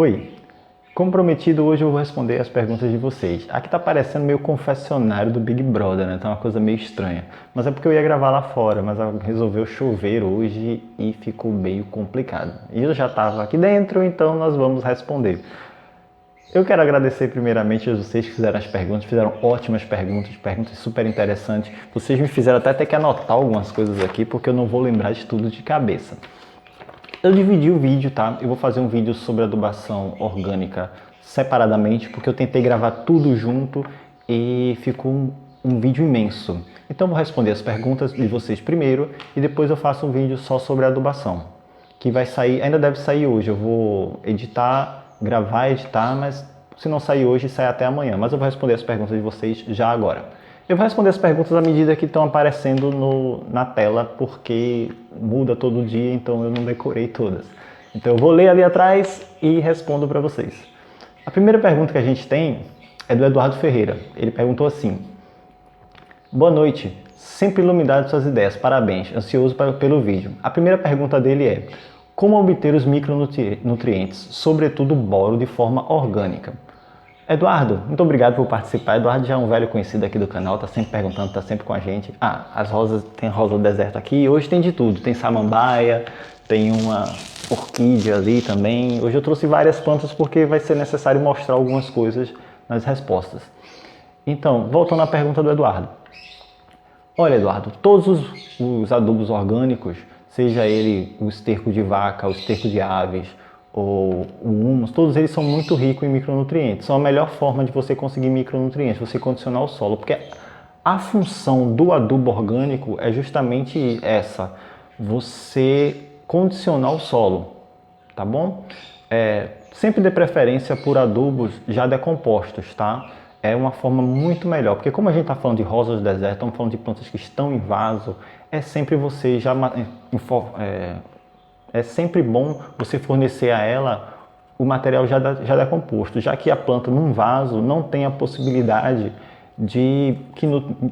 Oi, como prometido, hoje eu vou responder as perguntas de vocês. Aqui tá parecendo meio confessionário do Big Brother, né? Tá uma coisa meio estranha. Mas é porque eu ia gravar lá fora, mas resolveu chover hoje e ficou meio complicado. E eu já tava aqui dentro, então nós vamos responder. Eu quero agradecer primeiramente a vocês que fizeram as perguntas, fizeram ótimas perguntas, perguntas super interessantes. Vocês me fizeram até ter que anotar algumas coisas aqui, porque eu não vou lembrar de tudo de cabeça. Eu dividi o vídeo, tá? Eu vou fazer um vídeo sobre adubação orgânica separadamente, porque eu tentei gravar tudo junto e ficou um vídeo imenso. Então eu vou responder as perguntas de vocês primeiro e depois eu faço um vídeo só sobre adubação, que vai sair, ainda deve sair hoje. Eu vou editar, gravar, editar, mas se não sair hoje, sai até amanhã. Mas eu vou responder as perguntas de vocês já agora. Eu vou responder as perguntas à medida que estão aparecendo na tela, porque muda todo dia, então eu não decorei todas. Então eu vou ler ali atrás e respondo para vocês. A primeira pergunta que a gente tem é do Eduardo Ferreira. Ele perguntou assim: boa noite, sempre iluminado suas ideias, parabéns, ansioso pelo vídeo. A primeira pergunta dele é: como obter os micronutrientes, sobretudo boro, de forma orgânica? Eduardo, muito obrigado por participar. Eduardo já é um velho conhecido aqui do canal, tá sempre perguntando, tá sempre com a gente. Ah, as rosas, tem rosa do deserto aqui, hoje tem de tudo. Tem samambaia, tem uma orquídea ali também. Hoje eu trouxe várias plantas porque vai ser necessário mostrar algumas coisas nas respostas. Então, voltando à pergunta do Eduardo. Olha, Eduardo, todos os adubos orgânicos, seja ele o esterco de vaca, o esterco de aves, ou o humus, todos eles são muito ricos em micronutrientes. São a melhor forma de você conseguir micronutrientes, você condicionar o solo, porque a função do adubo orgânico é justamente essa: você condicionar o solo, tá bom? Sempre dê preferência por adubos já decompostos, tá? É uma forma muito melhor, porque como a gente está falando de rosas do deserto, estamos falando de plantas que estão em vaso, é sempre você já é sempre bom você fornecer a ela o material já decomposto, já que a planta num vaso não tem a possibilidade de que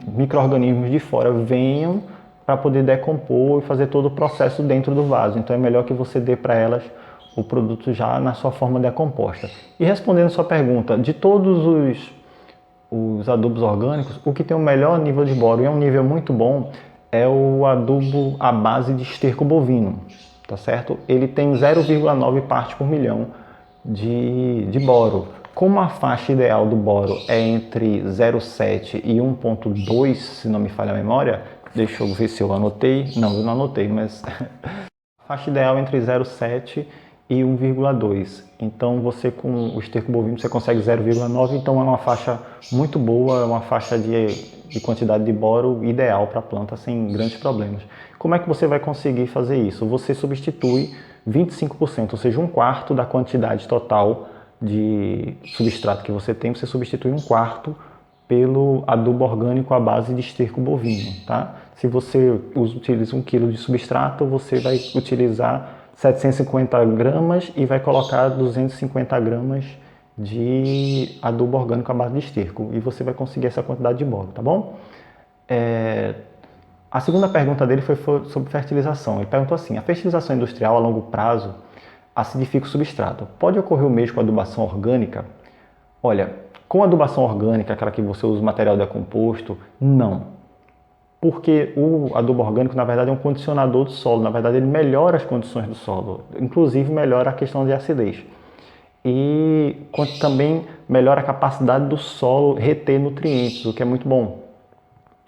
micro-organismos de fora venham para poder decompor e fazer todo o processo dentro do vaso. Então é melhor que você dê para elas o produto já na sua forma decomposta. E respondendo a sua pergunta, de todos os adubos orgânicos, o que tem o melhor nível de boro, e é um nível muito bom, é o adubo à base de esterco bovino. Tá certo? Ele tem 0,9 partes por milhão de boro. Como a faixa ideal do boro é entre 0,7 e 1,2, se não me falha a memória, deixa eu ver se eu anotei. Não, eu não anotei, mas a faixa ideal é entre 0,7 e 1,2. Então você com o esterco bovino você consegue 0,9, então é uma faixa muito boa, é uma faixa de quantidade de boro ideal para a planta sem grandes problemas. Como é que você vai conseguir fazer isso? Você substitui 25%, ou seja, um quarto da quantidade total de substrato que você tem, você substitui um quarto pelo adubo orgânico à base de esterco bovino, tá? Se você utiliza 1 kg de substrato, você vai utilizar 750 gramas e vai colocar 250 gramas de adubo orgânico à base de esterco e você vai conseguir essa quantidade de boro, tá bom? A segunda pergunta dele foi sobre fertilização. Ele perguntou assim: a fertilização industrial a longo prazo acidifica o substrato. Pode ocorrer o mesmo com a adubação orgânica? Olha, com a adubação orgânica, aquela que você usa material decomposto, não. Porque o adubo orgânico, na verdade, é um condicionador do solo. Na verdade, ele melhora as condições do solo, inclusive melhora a questão de acidez. E também melhora a capacidade do solo reter nutrientes, o que é muito bom.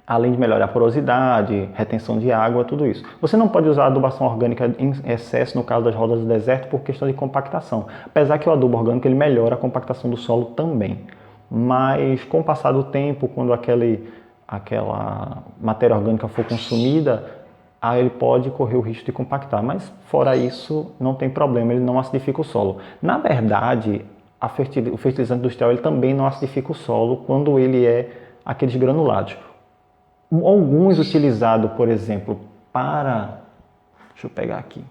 Além de melhorar a porosidade, retenção de água, tudo isso. Você não pode usar adubação orgânica em excesso no caso das rodas do deserto por questão de compactação. Apesar que o adubo orgânico ele melhora a compactação do solo também. Mas com o passar do tempo, quando aquela matéria orgânica for consumida, aí ele pode correr o risco de compactar. Mas fora isso, não tem problema, ele não acidifica o solo. Na verdade, o fertilizante industrial ele também não acidifica o solo quando ele é aqueles granulados. Alguns utilizados, por exemplo, deixa eu pegar aqui.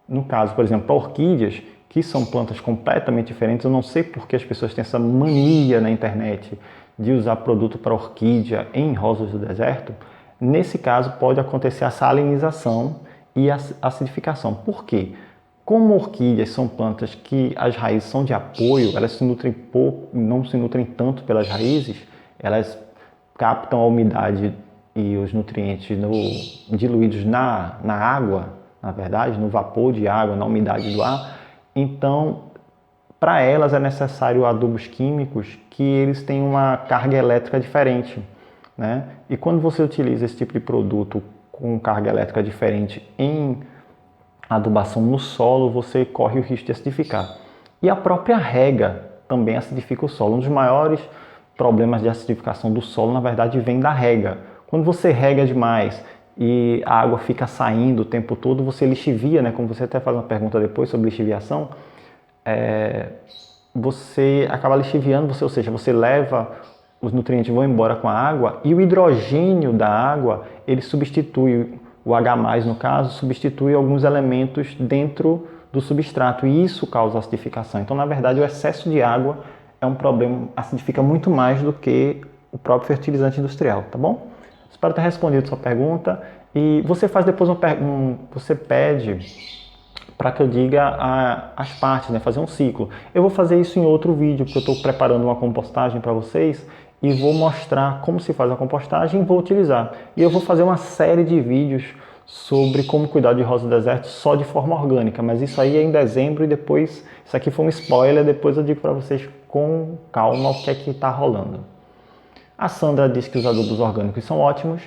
No caso, por exemplo, para orquídeas, que são plantas completamente diferentes, eu não sei porque as pessoas têm essa mania na internet de usar produto para orquídea em rosas do deserto. Nesse caso, pode acontecer a salinização e a acidificação. Por quê? Como orquídeas são plantas que as raízes são de apoio, elas se nutrem pouco, não se nutrem tanto pelas raízes, elas captam a umidade e os nutrientes diluídos na água, na verdade, no vapor de água, na umidade do ar. Então, para elas é necessário adubos químicos que eles têm uma carga elétrica diferente, né? E quando você utiliza esse tipo de produto com carga elétrica diferente em adubação no solo, você corre o risco de acidificar. E a própria rega também acidifica o solo. Um dos maiores problemas de acidificação do solo, na verdade, vem da rega. Quando você rega demais e a água fica saindo o tempo todo, você lixivia, né? Como você até faz uma pergunta depois sobre lixiviação, você acaba lixiviando, ou seja, você leva, os nutrientes vão embora com a água e o hidrogênio da água, ele substitui, o H+, no caso, substitui alguns elementos dentro do substrato e isso causa acidificação. Então, na verdade, o excesso de água é um problema, acidifica muito mais do que o próprio fertilizante industrial, tá bom? Espero ter respondido a sua pergunta e você faz depois você pede para que eu diga as partes, né? Fazer um ciclo. Eu vou fazer isso em outro vídeo, porque eu estou preparando uma compostagem para vocês e vou mostrar como se faz a compostagem e vou utilizar. E eu vou fazer uma série de vídeos sobre como cuidar de rosa do deserto só de forma orgânica, mas isso aí é em dezembro e depois, isso aqui foi um spoiler, depois eu digo para vocês com calma o que é que está rolando. A Sandra disse que os adubos orgânicos são ótimos.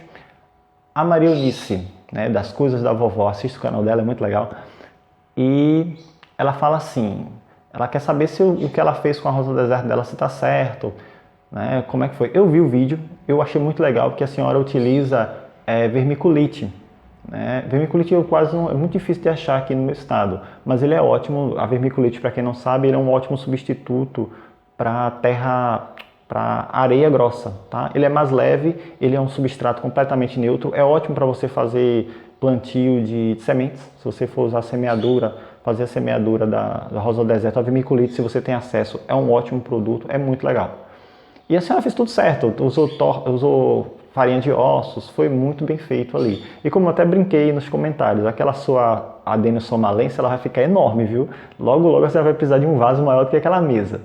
A Maria Eunice, né, das coisas da vovó, assiste o canal dela, é muito legal. E ela fala assim, ela quer saber se o que ela fez com a rosa do deserto dela se está certo, né? Como é que foi? Eu vi o vídeo, eu achei muito legal porque a senhora utiliza vermiculite, né? Vermiculite é muito difícil de achar aqui no meu estado, mas ele é ótimo. A vermiculite, para quem não sabe, ele é um ótimo substituto para terra, para areia grossa, tá? Ele é mais leve, ele é um substrato completamente neutro, é ótimo para você fazer plantio de sementes. Se você for usar semeadura, fazer a semeadura da rosa do deserto, a vermiculite, se você tem acesso, é um ótimo produto, é muito legal. E a senhora fez tudo certo, usou farinha de ossos, foi muito bem feito ali. E como eu até brinquei nos comentários, aquela sua adenosomalense, ela vai ficar enorme, viu? Logo, logo você vai precisar de um vaso maior do que aquela mesa.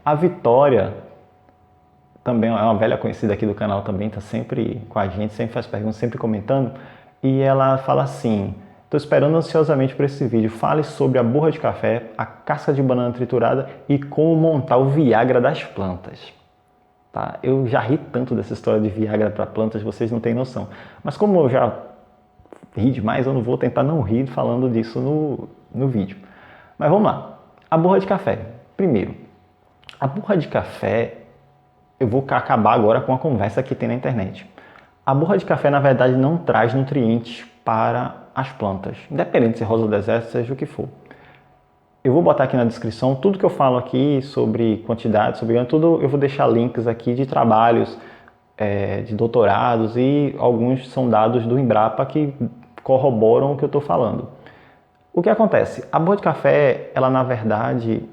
A Vitória também é uma velha conhecida aqui do canal, também está sempre com a gente, sempre faz perguntas, sempre comentando. E ela fala assim, estou esperando ansiosamente por esse vídeo, fale sobre a borra de café, a casca de banana triturada e como montar o Viagra das plantas. Tá? Eu já ri tanto dessa história de Viagra para plantas, vocês não têm noção. Mas como eu já ri demais, eu não vou tentar não rir falando disso no vídeo. Mas vamos lá. A borra de café. Primeiro, a borra de café, eu vou acabar agora com a conversa que tem na internet. A borra de café, na verdade, não traz nutrientes para as plantas, independente se é rosa do deserto, seja o que for. Eu vou botar aqui na descrição tudo que eu falo aqui sobre quantidade, sobre ganho, tudo eu vou deixar links aqui de trabalhos, de doutorados e alguns são dados do Embrapa que corroboram o que eu estou falando. O que acontece? A borra de café, ela na verdade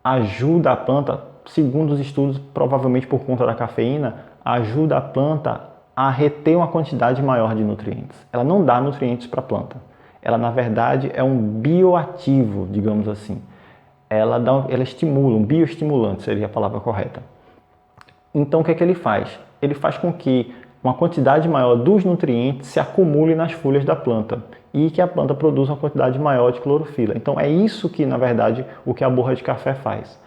ajuda a planta, segundo os estudos, provavelmente por conta da cafeína, ajuda a planta a reter uma quantidade maior de nutrientes. Ela não dá nutrientes para a planta. Ela, na verdade, é um bioativo, digamos assim. Ela estimula, um bioestimulante seria a palavra correta. Então, o que é que ele faz? Ele faz com que uma quantidade maior dos nutrientes se acumule nas folhas da planta e que a planta produza uma quantidade maior de clorofila. Então, é isso que, na verdade, o que a borra de café faz.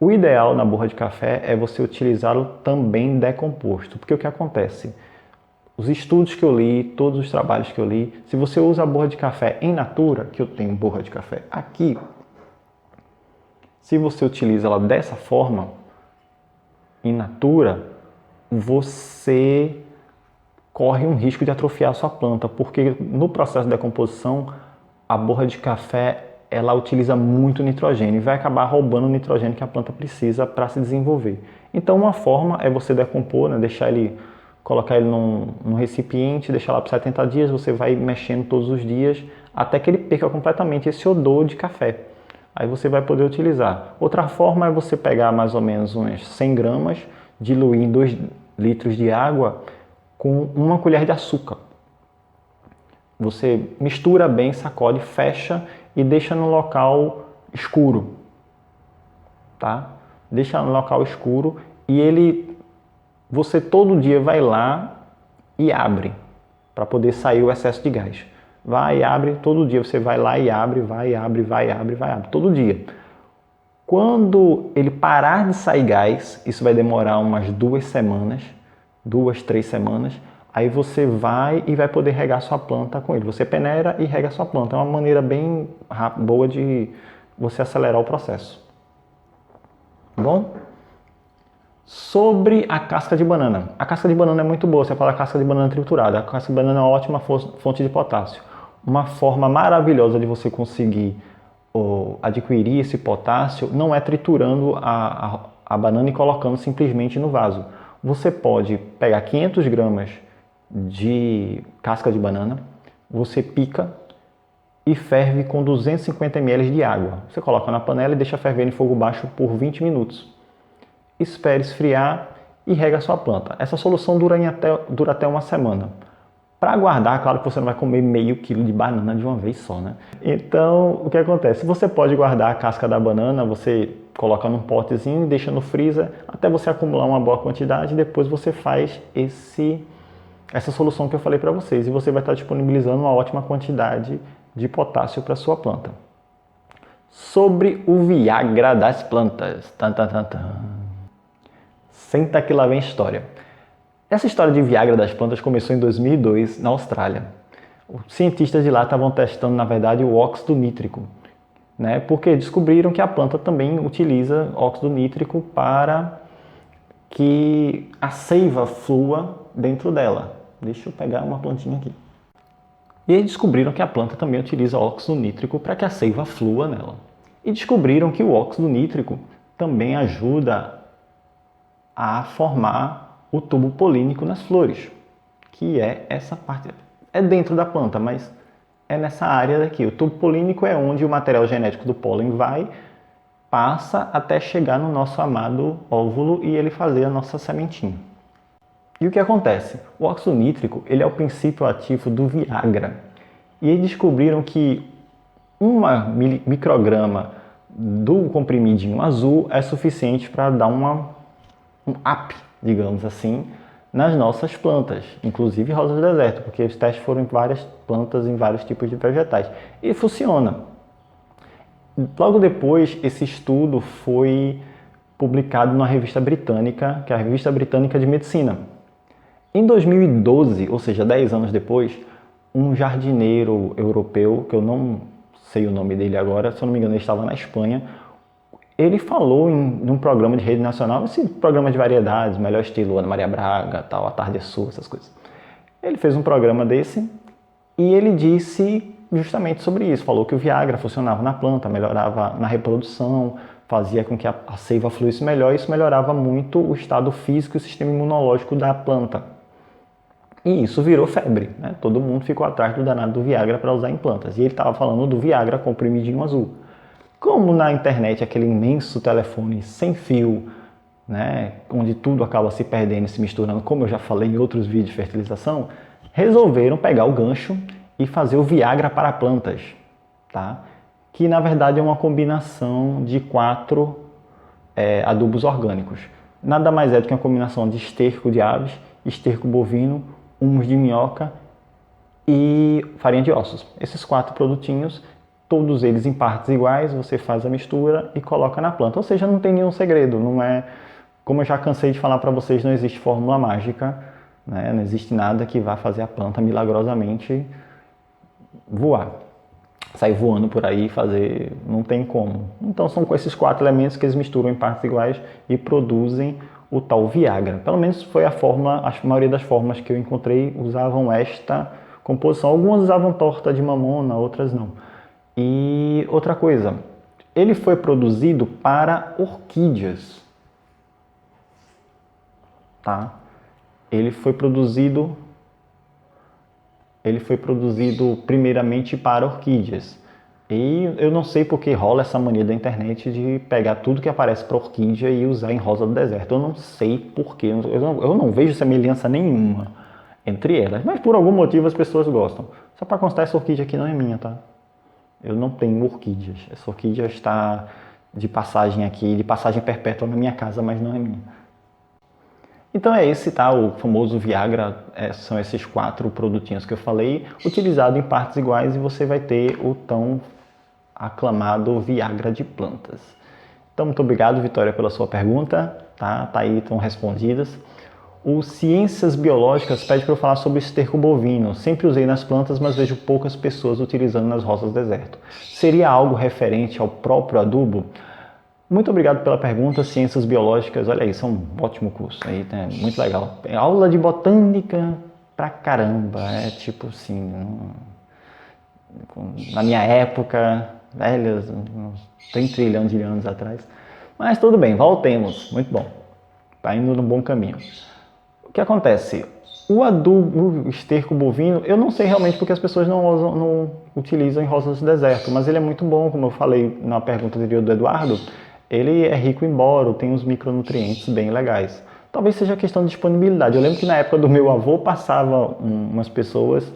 O ideal na borra de café é você utilizá-lo também decomposto, porque o que acontece? Os estudos que eu li, todos os trabalhos que eu li, se você usa a borra de café in natura, que eu tenho borra de café aqui, se você utiliza ela dessa forma, in natura, você corre um risco de atrofiar a sua planta, porque no processo de decomposição, a borra de café ela utiliza muito nitrogênio e vai acabar roubando o nitrogênio que a planta precisa para se desenvolver. Então, uma forma é você decompor, né, colocar ele num recipiente, deixar lá por 70 dias, você vai mexendo todos os dias até que ele perca completamente esse odor de café. Aí você vai poder utilizar. Outra forma é você pegar mais ou menos uns 100 gramas, diluir em 2 litros de água com 1 colher de açúcar. Você mistura bem, sacode, fecha e deixa no local escuro, tá? Deixa no local escuro e você todo dia vai lá e abre para poder sair o excesso de gás. Vai e abre todo dia, você vai lá e abre, vai, abre, vai, abre, vai, abre, todo dia. Quando ele parar de sair gás, isso vai demorar umas 2 semanas, 2, 3 semanas, aí você vai e vai poder regar sua planta com ele. Você peneira e rega sua planta. É uma maneira bem boa de você acelerar o processo. Bom? Sobre a casca de banana. A casca de banana é muito boa, você fala casca de banana triturada. A casca de banana é uma ótima fonte de potássio. Uma forma maravilhosa de você conseguir adquirir esse potássio não é triturando a banana e colocando simplesmente no vaso. Você pode pegar 500 gramas de casca de banana, você pica e ferve com 250 ml de água. Você coloca na panela e deixa ferver em fogo baixo por 20 minutos. Espere esfriar e rega a sua planta. Essa solução dura até uma semana. Para guardar, claro que você não vai comer meio quilo de banana de uma vez só, né? Então, o que acontece? Você pode guardar a casca da banana, você coloca num potezinho e deixa no freezer até você acumular uma boa quantidade e depois você faz essa solução que eu falei para vocês e você vai estar disponibilizando uma ótima quantidade de potássio para sua planta. Sobre o Viagra das plantas. Senta que lá vem história. Essa história de Viagra das plantas começou em 2002 na Austrália. Os cientistas de lá estavam testando, na verdade, o óxido nítrico, né? Porque descobriram que a planta também utiliza óxido nítrico para que a seiva flua dentro dela. Deixa eu pegar uma plantinha aqui. E eles descobriram que a planta também utiliza óxido nítrico para que a seiva flua nela. E descobriram que o óxido nítrico também ajuda a formar o tubo polínico nas flores, que é essa parte, é dentro da planta, mas é nessa área daqui. O tubo polínico é onde o material genético do pólen passa até chegar no nosso amado óvulo e ele fazer a nossa sementinha. E o que acontece? O óxido nítrico, ele é o princípio ativo do Viagra. E eles descobriram que 1 micrograma do comprimidinho azul é suficiente para dar um up, digamos assim, nas nossas plantas, inclusive rosas do deserto, porque os testes foram em várias plantas, em vários tipos de vegetais. E funciona. Logo depois, esse estudo foi publicado numa revista britânica, que é a Revista Britânica de Medicina. Em 2012, ou seja, 10 anos depois, um jardineiro europeu, que eu não sei o nome dele agora, se eu não me engano ele estava na Espanha, ele falou em um programa de rede nacional, esse programa de variedades, melhor estilo Ana Maria Braga, tal, A Tarde é Sua, essas coisas. Ele fez um programa desse e ele disse justamente sobre isso. Falou que o Viagra funcionava na planta, melhorava na reprodução, fazia com que a seiva fluísse melhor e isso melhorava muito o estado físico e o sistema imunológico da planta. E isso virou febre, né? Todo mundo ficou atrás do danado do Viagra para usar em plantas. E ele estava falando do Viagra comprimidinho azul. Como na internet, aquele imenso telefone sem fio, né, onde tudo acaba se perdendo e se misturando, como eu já falei em outros vídeos de fertilização, resolveram pegar o gancho e fazer o Viagra para plantas, tá? Que na verdade é uma combinação de 4 adubos orgânicos. Nada mais é do que uma combinação de esterco de aves, esterco bovino, humus de minhoca e farinha de ossos. Esses 4 produtinhos, todos eles em partes iguais, você faz a mistura e coloca na planta. Ou seja, não tem nenhum segredo, não é... Como eu já cansei de falar para vocês, não existe fórmula mágica, né? Não existe nada que vá fazer a planta milagrosamente voar. Sair voando por aí e fazer... Não tem como. Então são com esses 4 elementos que eles misturam em partes iguais e produzem o tal Viagra. Pelo menos foi a fórmula, a maioria das fórmulas que eu encontrei usavam esta composição. Algumas usavam torta de mamona, outras não. E outra coisa, ele foi produzido para orquídeas, tá? Ele foi produzido primeiramente para orquídeas. E eu não sei porque rola essa mania da internet de pegar tudo que aparece para orquídea e usar em rosa do deserto. Eu não sei porquê, eu não vejo semelhança nenhuma entre elas, mas por algum motivo as pessoas gostam. Só para constar, essa orquídea aqui não é minha, tá? Eu não tenho orquídeas. Essa orquídea está de passagem aqui, de passagem perpétua na minha casa, mas não é minha. Então é esse, tá? O famoso Viagra, são esses 4 produtinhos que eu falei, utilizado em partes iguais, e você vai ter o tão aclamado Viagra de plantas. Então, muito obrigado, Vitória, pela sua pergunta, tá? Tá aí, estão respondidas. O Ciências Biológicas pede para eu falar sobre o esterco bovino. Sempre usei nas plantas, mas vejo poucas pessoas utilizando nas rosas do deserto. Seria algo referente ao próprio adubo? Muito obrigado pela pergunta. Ciências Biológicas, olha aí, isso é um ótimo curso. Aí, né? Muito legal. É aula de botânica pra caramba. É tipo assim, na minha época, velhos, uns 30 trilhões de anos atrás. Mas tudo bem, voltemos. Muito bom. Está indo no bom caminho. O que acontece? O adubo, o esterco bovino, eu não sei realmente porque as pessoas não utilizam em rosas do deserto, mas ele é muito bom, como eu falei na pergunta anterior do Eduardo, ele é rico em boro, tem uns micronutrientes bem legais. Talvez seja questão de disponibilidade. Eu lembro que na época do meu avô passava umas pessoas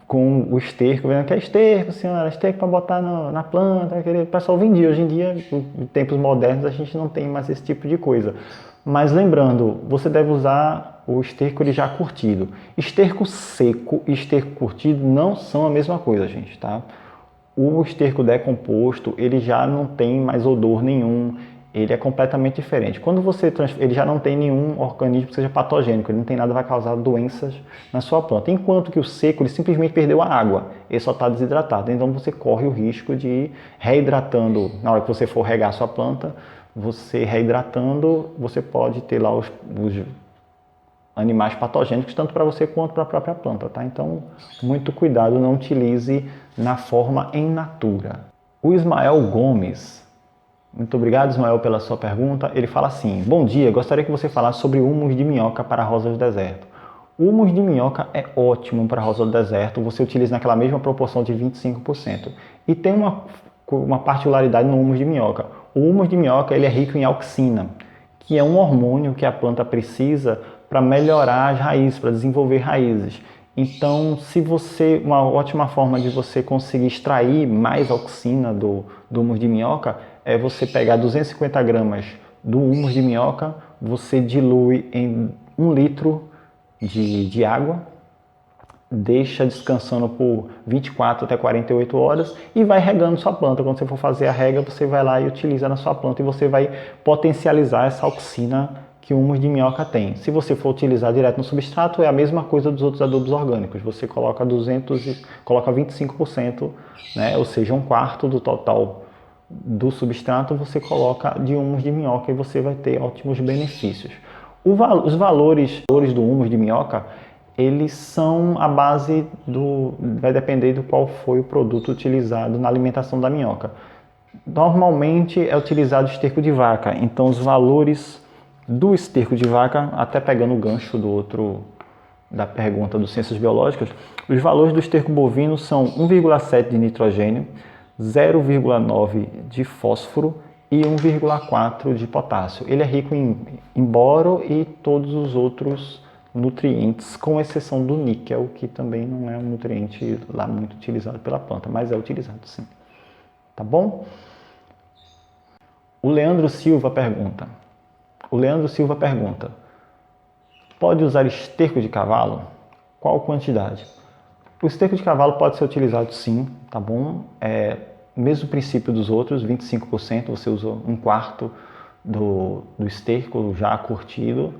com o esterco, vendo que é esterco, senhora, esterco para botar na planta, o pessoal vendia. Hoje em dia, em tempos modernos, a gente não tem mais esse tipo de coisa. Mas lembrando, você deve usar o esterco ele já curtido. Esterco seco e esterco curtido não são a mesma coisa, gente, tá? O esterco decomposto, ele já não tem mais odor nenhum, ele é completamente diferente. Quando você ele já não tem nenhum organismo que seja patogênico, ele não tem nada que vai causar doenças na sua planta. Enquanto que o seco, ele simplesmente perdeu a água, ele só está desidratado. Então você corre o risco de ir reidratando. Na hora que você for regar a sua planta, você reidratando, você pode ter lá os animais patogênicos, tanto para você quanto para a própria planta, tá? Então, muito cuidado, não utilize na forma in natura. O Ismael Gomes, muito obrigado, Ismael, pela sua pergunta. Ele fala assim: bom dia, gostaria que você falasse sobre humus de minhoca para rosas do deserto. O humus de minhoca é ótimo para rosa do deserto, você utiliza naquela mesma proporção de 25%. E tem uma particularidade no humus de minhoca. O humus de minhoca ele é rico em auxina, que é um hormônio que a planta precisa para melhorar as raízes, para desenvolver raízes. Então, uma ótima forma de você conseguir extrair mais auxina do humus de minhoca é você pegar 250 gramas do humus de minhoca, você dilui em 1 litro de água, deixa descansando por 24 até 48 horas e vai regando sua planta. Quando você for fazer a rega, você vai lá e utiliza na sua planta e você vai potencializar essa auxina que o humus de minhoca tem. Se você for utilizar direto no substrato, é a mesma coisa dos outros adubos orgânicos. Você coloca 25%, né? Ou seja, 1/4 do total do substrato você coloca de humus de minhoca e você vai ter ótimos benefícios. Os valores do humus de minhoca, eles são a base vai depender do qual foi o produto utilizado na alimentação da minhoca. Normalmente é utilizado esterco de vaca, então os valores do esterco de vaca, até pegando o gancho da pergunta do Ciências Biológicas, os valores do esterco bovino são 1,7 de nitrogênio, 0,9 de fósforo e 1,4 de potássio. Ele é rico em boro e todos os outros nutrientes, com exceção do níquel, que também não é um nutriente lá muito utilizado pela planta, mas é utilizado sim. Tá bom? O Leandro Silva pergunta, pode usar esterco de cavalo? Qual quantidade? O esterco de cavalo pode ser utilizado sim, tá bom? Mesmo princípio dos outros, 25%, você usa 1/4 do esterco já curtido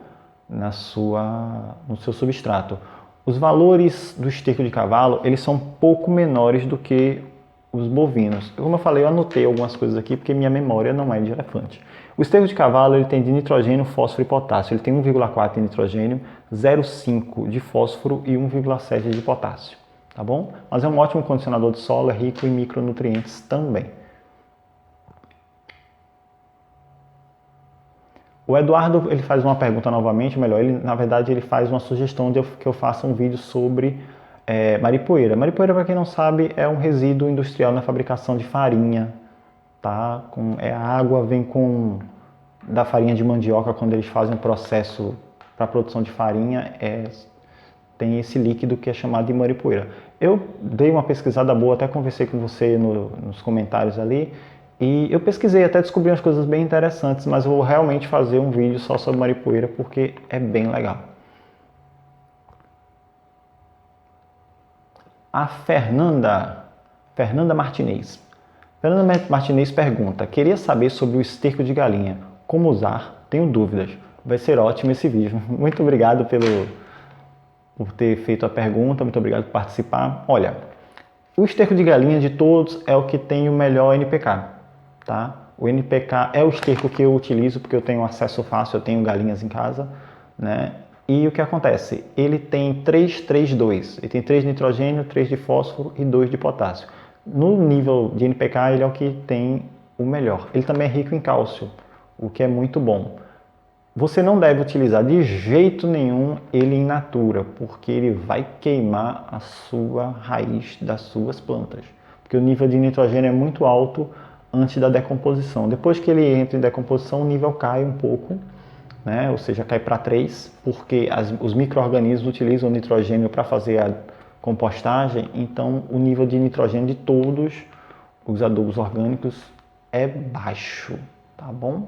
no seu substrato. Os valores do esterco de cavalo, eles são um pouco menores do que os bovinos. Como eu falei, eu anotei algumas coisas aqui porque minha memória não é de elefante. O esterco de cavalo ele tem de nitrogênio, fósforo e potássio. Ele tem 1,4 de nitrogênio, 0,5 de fósforo e 1,7 de potássio. Tá bom? Mas é um ótimo condicionador de solo, é rico em micronutrientes também. O Eduardo ele faz uma pergunta novamente, na verdade ele faz uma sugestão que eu faça um vídeo sobre maripoeira. Maripoeira, para quem não sabe, é um resíduo industrial na fabricação de farinha, tá? A água vem da farinha de mandioca quando eles fazem o processo para a produção de farinha, tem esse líquido que é chamado de maripoeira. Eu dei uma pesquisada boa, até conversei com você nos comentários ali, e eu pesquisei, até descobri umas coisas bem interessantes, mas eu vou realmente fazer um vídeo só sobre maripoeira porque é bem legal. A Fernanda Martinez. Fernanda Martinez pergunta: queria saber sobre o esterco de galinha. Como usar? Tenho dúvidas. Vai ser ótimo esse vídeo. Muito obrigado por ter feito a pergunta, muito obrigado por participar. Olha, o esterco de galinha de todos é o que tem o melhor NPK, tá? O NPK é o esterco que eu utilizo porque eu tenho acesso fácil, eu tenho galinhas em casa, né? E o que acontece? Ele tem 3-3-2, ele tem 3 de nitrogênio, 3 de fósforo e 2 de potássio. No nível de NPK, ele é o que tem o melhor. Ele também é rico em cálcio, o que é muito bom. Você não deve utilizar de jeito nenhum ele in natura, porque ele vai queimar a sua raiz das suas plantas. Porque o nível de nitrogênio é muito alto antes da decomposição. Depois que ele entra em decomposição, o nível cai um pouco, né? Ou seja, cai para 3, porque os micro-organismos utilizam o nitrogênio para fazer a compostagem, então o nível de nitrogênio de todos os adubos orgânicos é baixo, tá bom?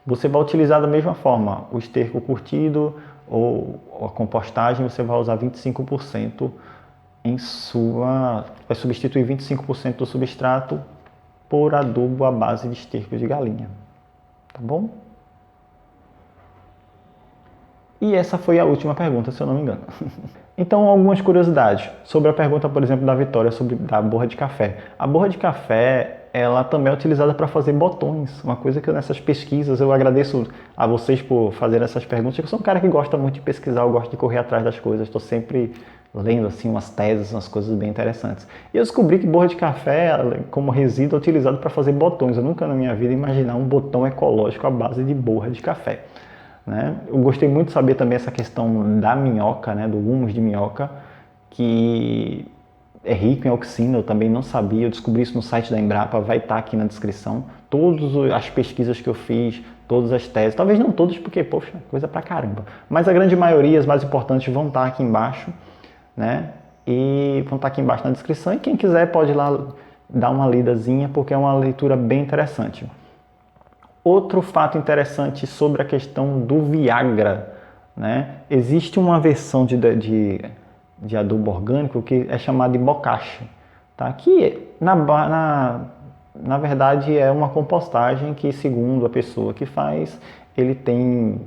Você vai utilizar da mesma forma o esterco curtido ou a compostagem, você vai usar 25% vai substituir 25% do substrato por adubo à base de esterco de galinha, tá bom? E essa foi a última pergunta, se eu não me engano. Então, algumas curiosidades sobre a pergunta, por exemplo, da Vitória da borra de café. A borra de café, ela também é utilizada para fazer botões, uma coisa que nessas pesquisas, eu agradeço a vocês por fazerem essas perguntas, eu sou um cara que gosta muito de pesquisar, eu gosto de correr atrás das coisas, estou sempre lendo assim umas teses, umas coisas bem interessantes. E eu descobri que borra de café, como resíduo, é utilizado para fazer botões. Eu nunca na minha vida imaginar um botão ecológico à base de borra de café. Né? Eu gostei muito de saber também essa questão da minhoca, né? Do humus de minhoca, que é rico em auxina, eu também não sabia, eu descobri isso no site da Embrapa, vai estar aqui na descrição. Todas as pesquisas que eu fiz, todas as teses, talvez não todas porque, poxa, coisa pra caramba, mas a grande maioria, as mais importantes, vão estar aqui embaixo, né? E vão estar aqui embaixo na descrição, e quem quiser pode ir lá dar uma lidazinha, porque é uma leitura bem interessante. Outro fato interessante sobre a questão do Viagra, né? Existe uma versão de adubo orgânico que é chamada de bocashi, tá? Que na verdade é uma compostagem que, segundo a pessoa que faz, ele tem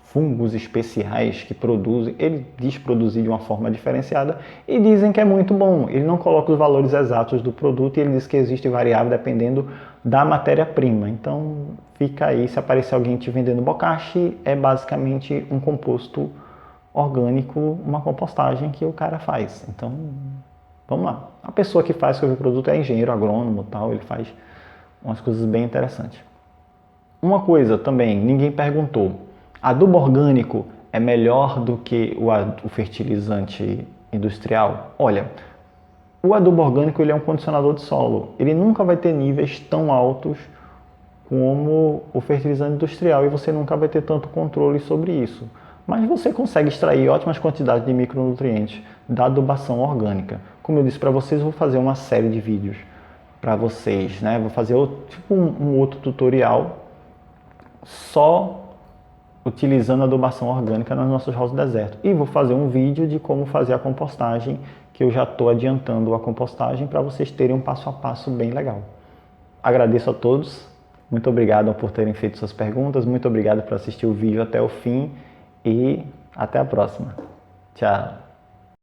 fungos especiais que produzem, ele diz produzir de uma forma diferenciada e dizem que é muito bom. Ele não coloca os valores exatos do produto e ele diz que existe variável dependendo da matéria-prima. Então fica aí, se aparecer alguém te vendendo bocashi, é basicamente um composto orgânico, uma compostagem que o cara faz. Então, vamos lá. A pessoa que faz o produto é engenheiro agrônomo, tal, ele faz umas coisas bem interessantes. Uma coisa também, ninguém perguntou. Adubo orgânico é melhor do que o fertilizante industrial? Olha, o adubo orgânico ele é um condicionador de solo. Ele nunca vai ter níveis tão altos como o fertilizante industrial e você nunca vai ter tanto controle sobre isso. Mas você consegue extrair ótimas quantidades de micronutrientes da adubação orgânica. Como eu disse para vocês, eu vou fazer uma série de vídeos para vocês, né? Vou fazer tipo um outro tutorial só utilizando a adubação orgânica nas nossas roças do deserto. E vou fazer um vídeo de como fazer a compostagem, que eu já estou adiantando a compostagem para vocês terem um passo a passo bem legal. Agradeço a todos, muito obrigado por terem feito suas perguntas, muito obrigado por assistir o vídeo até o fim e até a próxima. Tchau!